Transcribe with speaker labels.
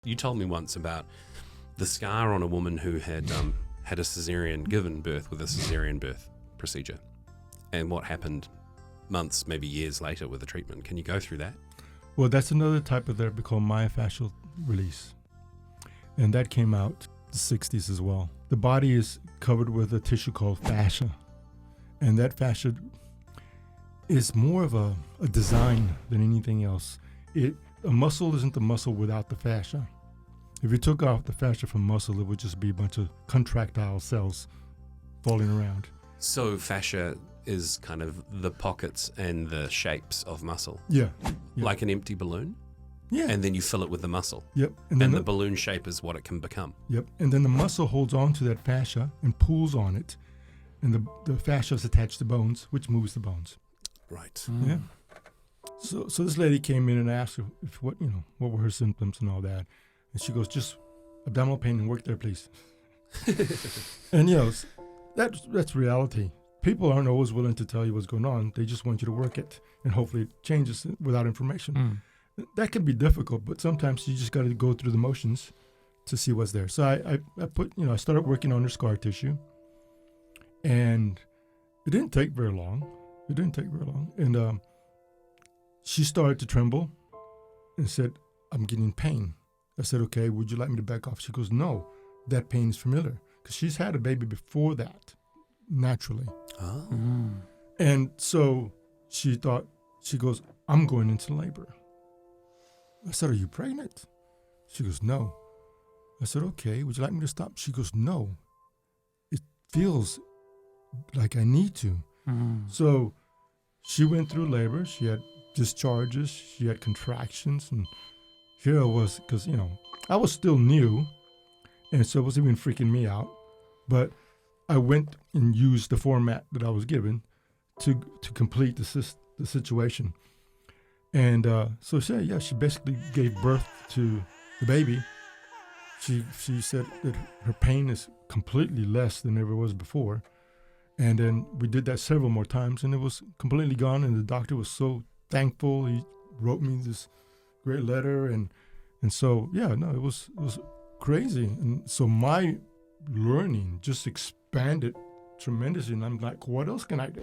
Speaker 1: You told me once about the scar on a woman who had had a given birth with a cesarian birth procedure, and what happened months, maybe years later with the treatment. Can you go through that?
Speaker 2: Well, that's another type of therapy called myofascial release. And that came out the 60s as well. The body is covered with a tissue called fascia. And that fascia is more of a design than anything else. A muscle isn't a muscle without the fascia. If you took off the fascia from muscle, it would just be a bunch of contractile cells falling around.
Speaker 1: So fascia is kind of the pockets and the shapes of muscle.
Speaker 2: Yeah.
Speaker 1: Like an empty balloon?
Speaker 2: Yeah.
Speaker 1: And then you fill it with the muscle.
Speaker 2: Yep.
Speaker 1: And then the balloon shape is what it can become.
Speaker 2: Yep. And then the muscle holds on to that fascia and pulls on it. And the fascia is attached to bones, which moves the bones.
Speaker 1: Right.
Speaker 2: Yeah. So this lady came in and asked her what were her symptoms and all that. And she goes, just abdominal pain and work there, please. And that's reality. People aren't always willing to tell you what's going on. They just want you to work it, and hopefully it changes without information. That can be difficult, but sometimes you just got to go through the motions to see what's there. So I started working on her scar tissue, and it didn't take very long. And she started to tremble and said, I'm getting pain. I said, okay, would you like me to back off? She goes, no, that pain is familiar, because she's had a baby before that, naturally.
Speaker 1: Oh.
Speaker 2: And so she goes, I'm going into labor. I said, are you pregnant? She goes, no. I said, okay, would you like me to stop? She goes, no. It feels like I need to. So she went through labor. She had discharges. She had contractions. And here I was, because, I was still new. And so it was even freaking me out. But I went and used the format that I was given to complete the situation. And so she basically gave birth to the baby. She said that her pain is completely less than ever was before. And then we did that several more times, and it was completely gone. And the doctor was so thankful. He wrote me this great letter. And so, it was crazy. And so my learning just expanded tremendously. And I'm like, what else can I do?